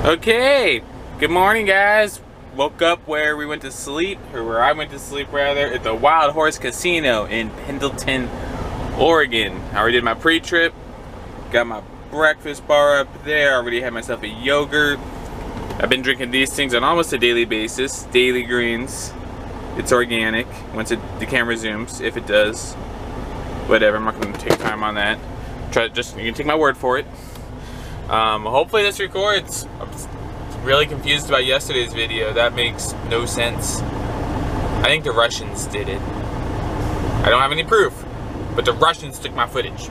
Okay, good morning guys. Woke up where we went to sleep, or where I went to sleep rather, at the Wild Horse Casino in Pendleton, Oregon. I already did my pre-trip, got my breakfast bar up there, I already had myself a yogurt. I've been drinking these things on almost a daily basis, Daily Greens. It's organic, once the camera zooms, if it does. Whatever, I'm not gonna take time on that. You can take my word for it. Hopefully this records. I'm really confused about yesterday's video. That makes no sense. I think the Russians did it. I don't have any proof, but the Russians took my footage.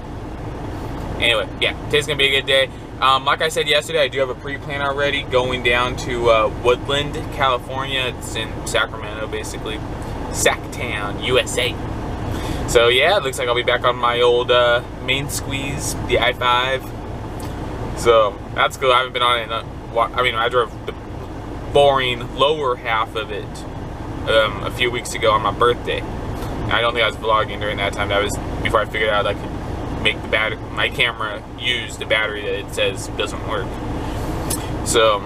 Anyway, yeah, today's gonna be a good day. Like I said yesterday, I do have a pre-plan already going down to Woodland, California. It's in Sacramento, basically. Sacktown, USA. So yeah, it looks like I'll be back on my old main squeeze, the I-5. So that's cool. I haven't been on it. I drove the boring lower half of it a few weeks ago on my birthday. And I don't think I was vlogging during that time. That was before I figured out I could make my camera use the battery that it says doesn't work. So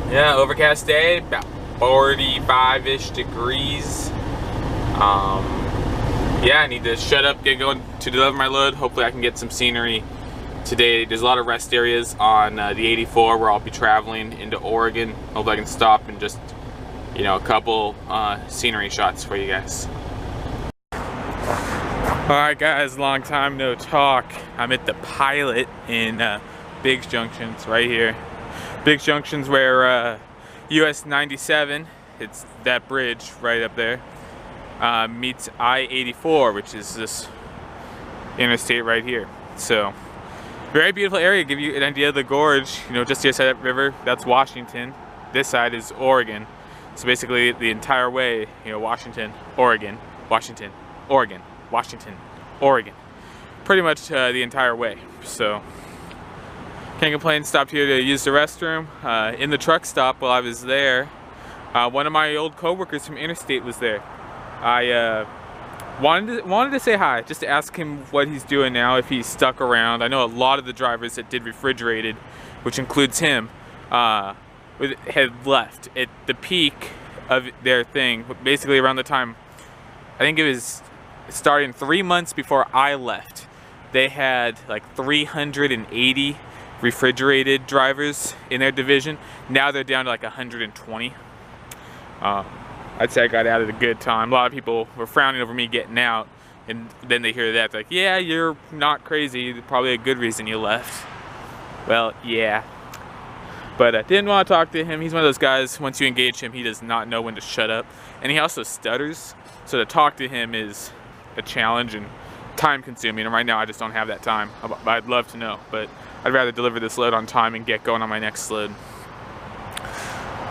yeah, overcast day, about 45-ish degrees. Yeah, I need to shut up, get going to deliver my load. Hopefully I can get some scenery today. There's a lot of rest areas on the 84 where I'll be traveling into Oregon. Hope I can stop and just, you know, a couple scenery shots for you guys. Alright guys, long time no talk. I'm at the Pilot in Biggs Junction. It's right here. Biggs Junction's where US 97, it's that bridge right up there, meets I-84, which is this interstate right here. So very beautiful area. Give you an idea of the gorge. You know, just the other side of that river, that's Washington. This side is Oregon. So basically the entire way, you know, Washington, Oregon, Washington, Oregon, Washington, Oregon. Pretty much the entire way. So can't complain. Stopped here to use the restroom. In the truck stop while I was there, one of my old co-workers from Interstate was there. I wanted to say hi, just to ask him what he's doing now, if he's stuck around. I know a lot of the drivers that did refrigerated, which includes him, had left at the peak of their thing. Basically around the time, I think it was starting 3 months before I left, they had like 380 refrigerated drivers in their division. Now they're down to like 120. I'd say I got out at a good time. A lot of people were frowning over me getting out, and then they hear that, like, yeah, you're not crazy, probably a good reason you left. Well, yeah. But I didn't want to talk to him. He's one of those guys, once you engage him, he does not know when to shut up. And he also stutters, so to talk to him is a challenge and time consuming. And right now I just don't have that time. I'd love to know, but I'd rather deliver this load on time and get going on my next load.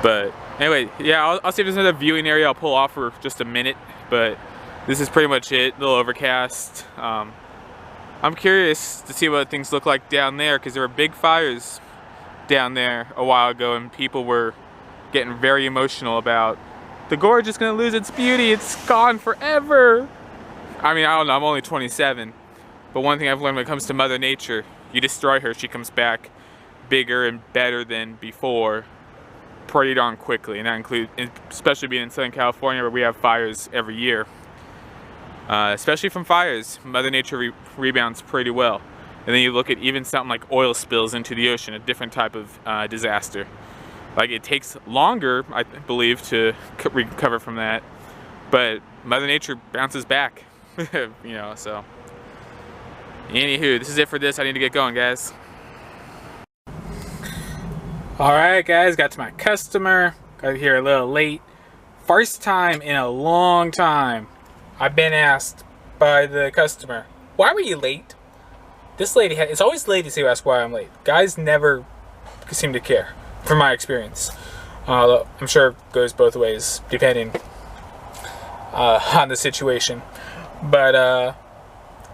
But anyway, yeah, I'll see if there's another viewing area I'll pull off for just a minute, but this is pretty much it. A little overcast. I'm curious to see what things look like down there, because there were big fires down there a while ago and people were getting very emotional about the gorge is going to lose its beauty, it's gone forever. I mean, I don't know, I'm only 27, but one thing I've learned when it comes to Mother Nature, you destroy her, she comes back bigger and better than before pretty darn quickly. And that includes, especially being in Southern California where we have fires every year. Especially from fires, Mother Nature rebounds pretty well. And then you look at even something like oil spills into the ocean, a different type of disaster. Like, it takes longer, I believe, to recover from that, but Mother Nature bounces back. You know, so anywho, this is it for this. I need to get going, guys. Alright guys, got to my customer, got here a little late. First time in a long time I've been asked by the customer, why were you late? This lady, it's always ladies who ask why I'm late. Guys never seem to care, from my experience. I'm sure it goes both ways, depending on the situation. But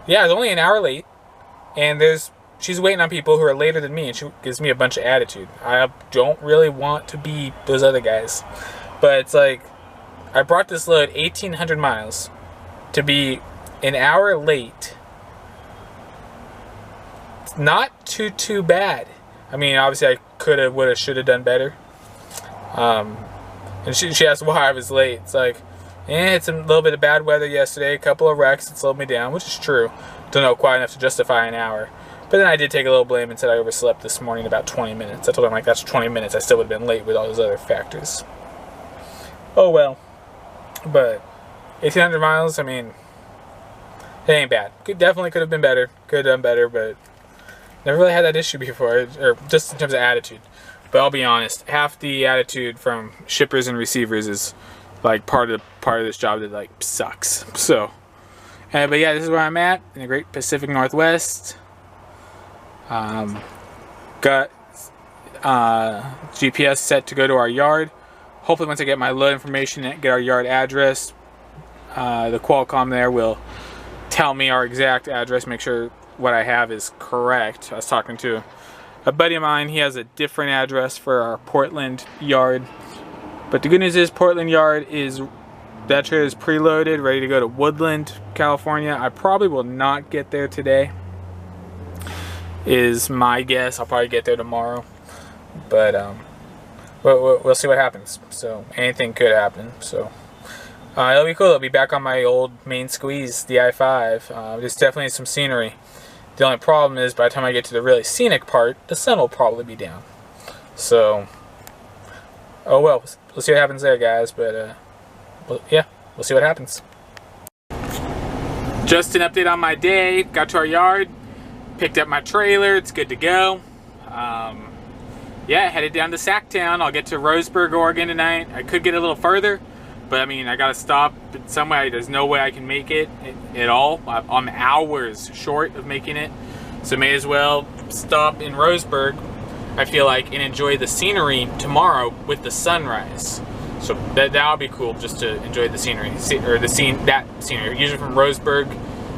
yeah, I was only an hour late, and she's waiting on people who are later than me, and she gives me a bunch of attitude. I don't really want to be those other guys. But it's like, I brought this load 1,800 miles to be an hour late. It's not too bad. I mean, obviously I could have, would have, should have done better. And she asked why I was late. It's like, it's a little bit of bad weather yesterday, a couple of wrecks that slowed me down, which is true. Don't know quite enough to justify an hour. But then I did take a little blame and said I overslept this morning about 20 minutes. I told him, like, that's 20 minutes. I still would have been late with all those other factors. Oh well. But 1,800 miles, I mean, it ain't bad. Definitely could have been better. Could have done better, but never really had that issue before, or just in terms of attitude. But I'll be honest, half the attitude from shippers and receivers is like part of this job that like sucks. So, but yeah, this is where I'm at in the Great Pacific Northwest. Got GPS set to go to our yard. Hopefully, once I get my load information and get our yard address, the Qualcomm there will tell me our exact address. Make sure what I have is correct. I was talking to a buddy of mine. He has a different address for our Portland yard. But the good news is Portland yard is, that trailer is preloaded, ready to go to Woodland, California. I probably will not get there today, is my guess. I'll probably get there tomorrow. But we'll see what happens. So anything could happen. So it'll be cool. I'll be back on my old main squeeze, the I-5. There's definitely some scenery. The only problem is by the time I get to the really scenic part, the sun will probably be down. So, oh well, we'll see what happens there, guys. But yeah, we'll see what happens. Just an update on my day. Got to our yard, picked up my trailer. It's good to go. Yeah, headed down to Sacktown. I'll get to Roseburg, Oregon tonight. I could get a little further, but I mean, I gotta stop somewhere. There's no way I can make it at all. I'm hours short of making it, so may as well stop in Roseburg, I feel like, and enjoy the scenery tomorrow with the sunrise. So that'll be cool, just to enjoy the scenery, or that scenery. Usually from Roseburg,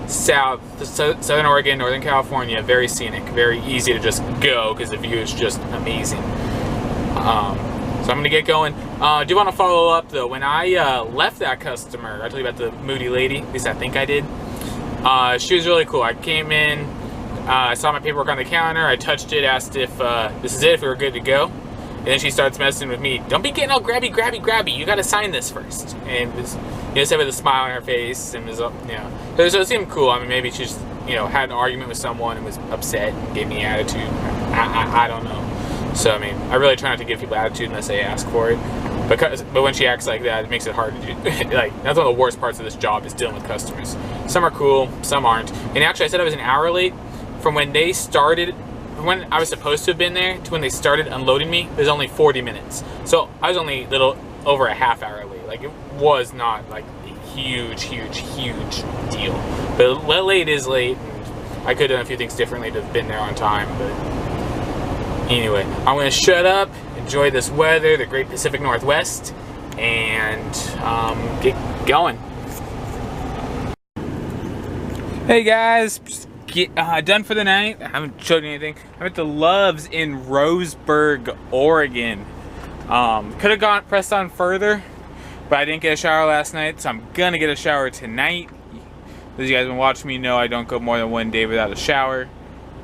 Southern Oregon, Northern California, very scenic, very easy to just go because the view is just amazing. So I'm gonna get going. I do want to follow up though. When I left that customer, I told you about the moody lady. At least I think I did. She was really cool. I came in, I saw my paperwork on the counter. I touched it, asked if this is it, if we were good to go. And then she starts messing with me. Don't be getting all grabby. You gotta sign this first. And was, said with a smile on her face, and was, so it seemed cool. I mean, maybe she just, had an argument with someone and was upset and gave me attitude. I don't know. So I mean, I really try not to give people attitude unless they ask for it. But when she acts like that, it makes it hard to do. Like, that's one of the worst parts of this job, is dealing with customers. Some are cool, some aren't. And actually, I said I was an hour late from when they started. When I was supposed to have been there to when they started unloading me, there's only 40 minutes. So I was only a little over a half hour late. Like, it was not like a huge deal. But late is late, and I could have done a few things differently to have been there on time. But anyway, I'm gonna shut up, enjoy this weather, the Great Pacific Northwest, and get going. Hey guys. Done for the night. I haven't showed you anything. I'm at the Loves in Roseburg, Oregon. Could have pressed on further, but I didn't get a shower last night, so I'm gonna get a shower tonight. As you guys have been watching me know, I don't go more than one day without a shower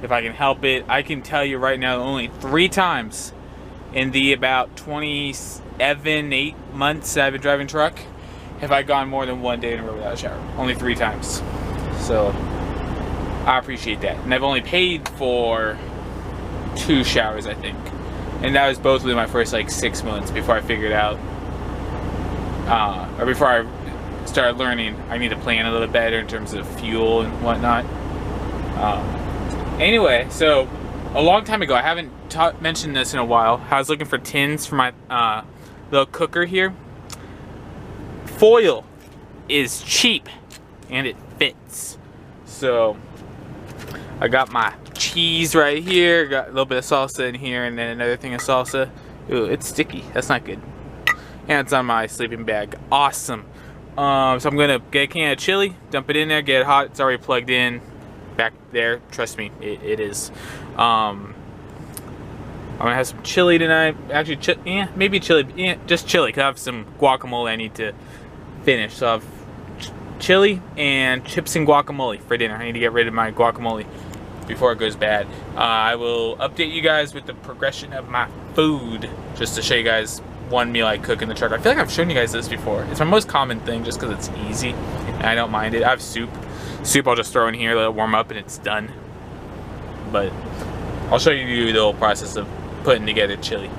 if I can help it. I can tell you right now, only 3 times in the about 8 months I've been driving truck have I gone more than one day in a row without a shower. Only 3 times. So I appreciate that. And I've only paid for 2 showers, I think. And that was both within my first like 6 months before I figured out, or before I started learning I need to plan a little bit better in terms of fuel and whatnot. Anyway, so a long time ago, I haven't mentioned this in a while, I was looking for tins for my little cooker here. Foil is cheap and it fits. So I got my cheese right here, got a little bit of salsa in here, and then another thing of salsa. Ooh, it's sticky. That's not good. And it's on my sleeping bag. Awesome. So I'm gonna get a can of chili, dump it in there, get it hot. It's already plugged in back there. Trust me, it is. I'm gonna have some chili tonight. Actually, maybe chili. Just chili, because I have some guacamole I need to finish. So I have chili and chips and guacamole for dinner. I need to get rid of my guacamole. before it goes bad. I will update you guys with the progression of my food, just to show you guys one meal I cook in the truck. I feel like I've shown you guys this before. It's my most common thing just because it's easy and I don't mind it. I have soup. Soup I'll just throw in here, let it warm up, and it's done. But I'll show you the whole process of putting together chili.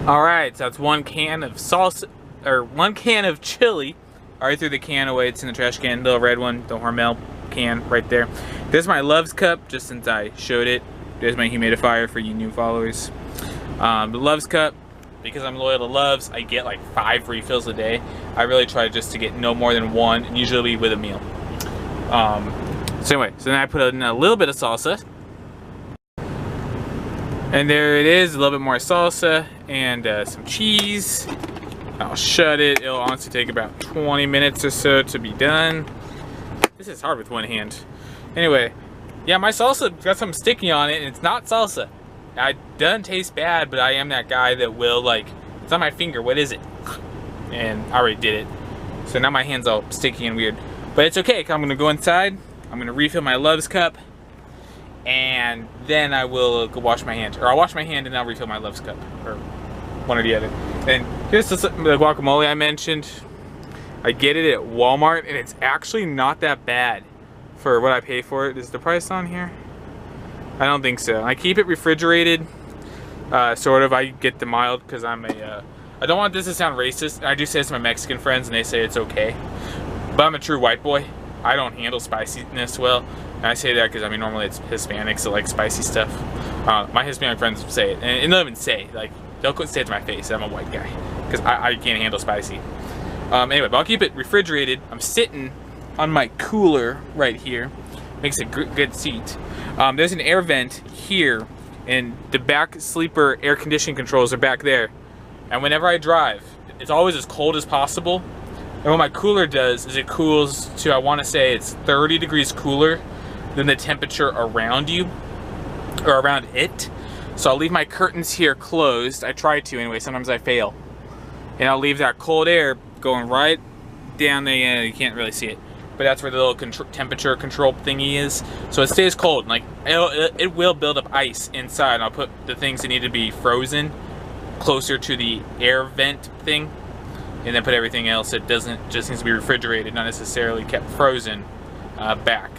Alright, so that's 1 can of salsa, or 1 can of chili. I already threw the can away, it's in the trash can, little red one, the Hormel can right there. There's my Loves cup, just since I showed it. There's my humidifier for you new followers. The Loves cup, because I'm loyal to Loves, I get like 5 refills a day. I really try just to get no more than 1, and usually with a meal. So anyway, so then I put in a little bit of salsa. And there it is, a little bit more salsa and some cheese. I'll shut it. It'll honestly take about 20 minutes or so to be done. This is hard with one hand. Anyway, yeah, my salsa got something sticky on it, and it's not salsa. It doesn't taste bad, but I am that guy that will, like, it's on my finger, what is it? And I already did it. So now my hand's all sticky and weird. But it's okay, 'cause I'm gonna go inside, I'm gonna refill my Loves cup, and then I will go wash my hand. Or I'll wash my hand and I'll refill my Loves cup, or one or the other. And here's the guacamole I mentioned. I get it at Walmart, and it's actually not that bad for what I pay for it. Is the price on here? I don't think so. I keep it refrigerated, sort of. I get the mild because I'm a, I don't want this to sound racist. I do say this to my Mexican friends and they say it's okay. But I'm a true white boy. I don't handle spiciness well. And I say that because, I mean, normally it's Hispanics that like spicy stuff. My Hispanic friends say it, and they'll even say, like, they'll say it to my face that I'm a white guy because I can't handle spicy. Anyway, but I'll keep it refrigerated. I'm sitting on my cooler right here. Makes a good seat. There's an air vent here, and the back sleeper air conditioning controls are back there. And whenever I drive, it's always as cold as possible. And what my cooler does is it cools to, I want to say it's 30 degrees cooler than the temperature around you, or around it. So I'll leave my curtains here closed. I try to anyway, sometimes I fail. And I'll leave that cold air going right down there. You can't really see it, but that's where the little temperature control thingy is. So it stays cold. Like it will build up ice inside. And I'll put the things that need to be frozen closer to the air vent thing, and then put everything else that doesn't, just needs to be refrigerated, not necessarily kept frozen, back.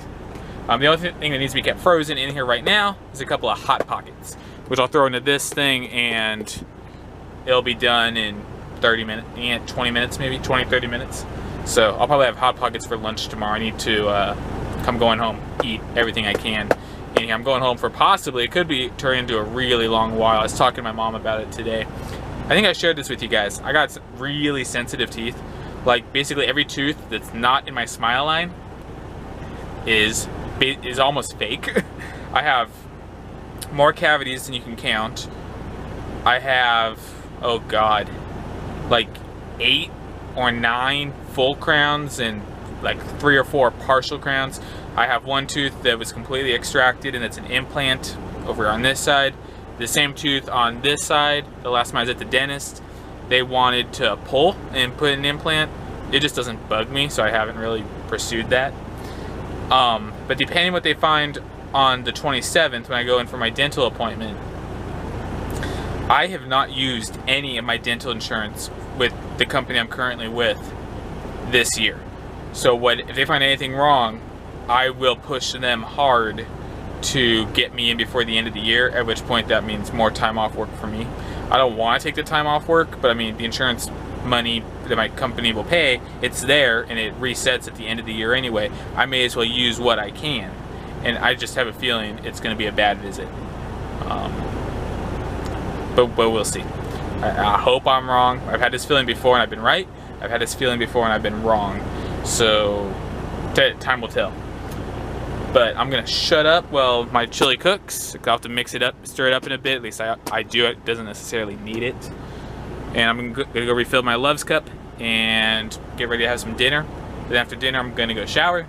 The only thing that needs to be kept frozen in here right now is a couple of Hot Pockets, which I'll throw into this thing, and it'll be done in 30 minutes, 20 minutes maybe, 20-30 minutes. So I'll probably have Hot Pockets for lunch tomorrow. I need to come going home, eat everything I can. And I'm going home for possibly, it could be turn into a really long while. I was talking to my mom about it today. I think I shared this with you guys. I got really sensitive teeth. Like basically every tooth that's not in my smile line is almost fake. I have more cavities than you can count. I have, oh God, like 8 or 9 full crowns and like 3 or 4 partial crowns. I have one tooth that was completely extracted, and it's an implant over on this side. The same tooth on this side, the last time I was at the dentist, they wanted to pull and put an implant. It just doesn't bug me, so I haven't really pursued that. But depending what they find on the 27th when I go in for my dental appointment, I have not used any of my dental insurance with the company I'm currently with this year. So if they find anything wrong, I will push them hard to get me in before the end of the year, at which point that means more time off work for me. I don't want to take the time off work, but I mean, the insurance money that my company will pay, it's there and it resets at the end of the year anyway. I may as well use what I can. And I just have a feeling it's going to be a bad visit. But we'll see. I hope I'm wrong. I've had this feeling before and I've been right. I've had this feeling before and I've been wrong. So time will tell. But I'm gonna shut up while my chili cooks. I'll have to mix it up, stir it up in a bit. At least I do. It doesn't necessarily need it. And I'm gonna go refill my Loves cup and get ready to have some dinner. Then after dinner, I'm gonna go shower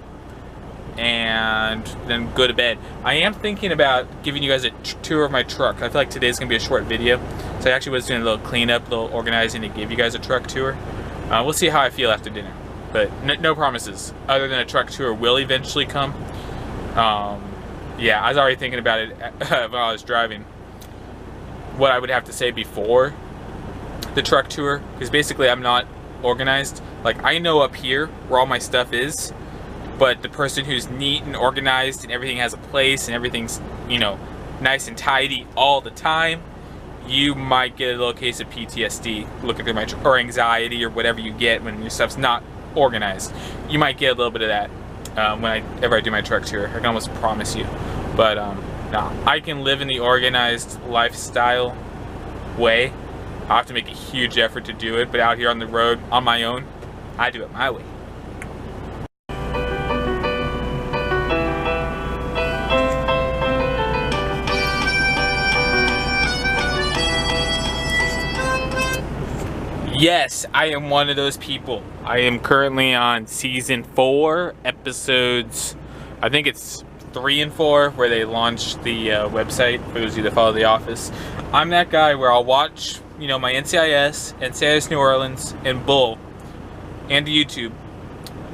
and then go to bed. I am thinking about giving you guys a tour of my truck. I feel like today's gonna be a short video, so I actually was doing a little cleanup, a little organizing to give you guys a truck tour. We'll see how I feel after dinner, but no promises. Other than a truck tour will eventually come. Yeah, I was already thinking about it when I was driving. What I would have to say before the truck tour, because basically I'm not organized. Like, I know up here where all my stuff is, but the person who's neat and organized and everything has a place and everything's, you know, nice and tidy all the time, you might get a little case of PTSD looking through my or anxiety or whatever you get when your stuff's not organized. You might get a little bit of that whenever I do my truck tour. I can almost promise you. But nah, I can live in the organized lifestyle way. I have to make a huge effort to do it, but out here on the road on my own, I do it my way. Yes, I am one of those people. I am currently on season 4, episodes, I think it's 3 and 4, where they launched the website for those of you that follow The Office. I'm that guy where I'll watch, you know, my NCIS New Orleans, and Bull, and YouTube.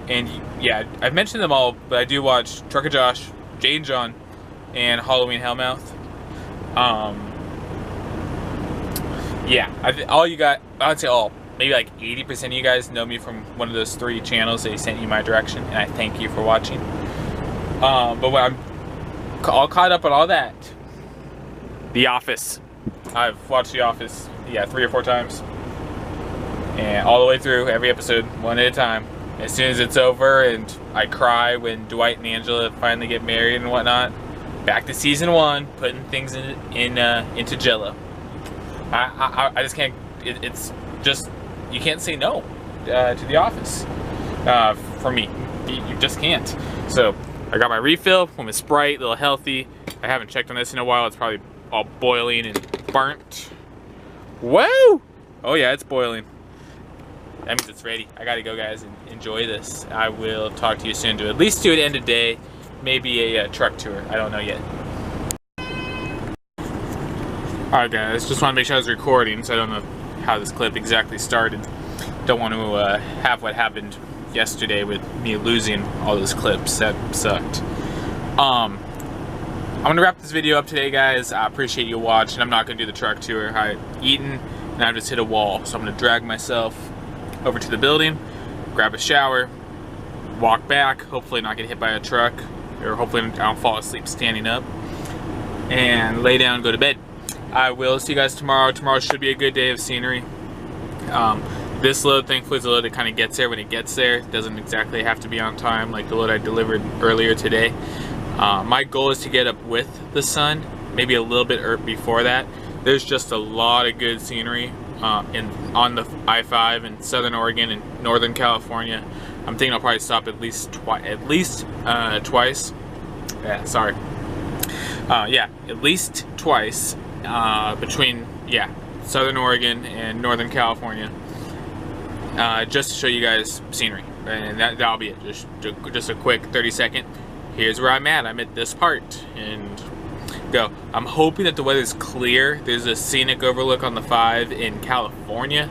And yeah, I've mentioned them all, but I do watch Trucker Josh, Jay and John, and Halloween Hellmouth. Yeah, all you got, I'd say all, maybe like 80% of you guys know me from one of those 3 channels they sent you my direction, and I thank you for watching. But when I'm all caught up on all that, The Office. I've watched The Office, yeah, 3 or 4 times. And all the way through, every episode, one at a time. As soon as it's over and I cry when Dwight and Angela finally get married and whatnot, back to season 1, putting things into Jello. I just can't, it's just, you can't say no to The Office. For me, you just can't. So, I got my refill from a Sprite, a little healthy. I haven't checked on this in a while. It's probably all boiling and burnt. Whoa! Oh yeah, it's boiling. That means it's ready. I gotta go, guys, and enjoy this. I will talk to you soon. To at least do it end of day, maybe a truck tour. I don't know yet. Alright guys, just want to make sure I was recording, so I don't know how this clip exactly started. Don't want to have what happened yesterday with me losing all those clips. That sucked. I'm gonna wrap this video up today, guys. I appreciate you watching. I'm not gonna do the truck tour. I've eaten and I've just hit a wall, so I'm gonna drag myself over to the building, grab a shower, walk back, hopefully not get hit by a truck, or hopefully I don't fall asleep standing up, and lay down and go to bed. I will see you guys tomorrow. Tomorrow should be a good day of scenery. This load, thankfully, is a load that kind of gets there when it gets there. It doesn't exactly have to be on time like the load I delivered earlier today. My goal is to get up with the sun, maybe a little bit before that. There's just a lot of good scenery on the I-5 in Southern Oregon and Northern California. I'm thinking I'll probably stop at least twice. Yeah, sorry. Yeah, at least twice between Southern Oregon and Northern California, just to show you guys scenery, and that'll be it. Just a quick 30-second. Here's where I'm at. I'm at this part, and go. I'm hoping that the weather's clear. There's a scenic overlook on the 5 in California.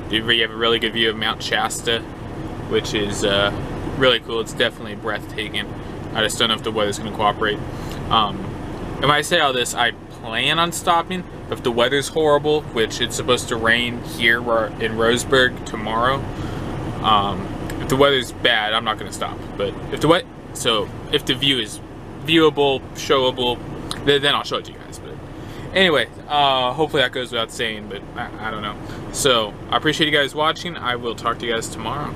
You have a really good view of Mount Shasta, which is really cool. It's definitely breathtaking. I just don't know if the weather's going to cooperate. And when I say all this, I plan on stopping. If the weather's horrible, which it's supposed to rain here in Roseburg tomorrow, if the weather's bad, I'm not going to stop. But if the view is viewable, showable, then I'll show it to you guys. But anyway, hopefully that goes without saying, but I don't know. So I appreciate you guys watching. I will talk to you guys tomorrow.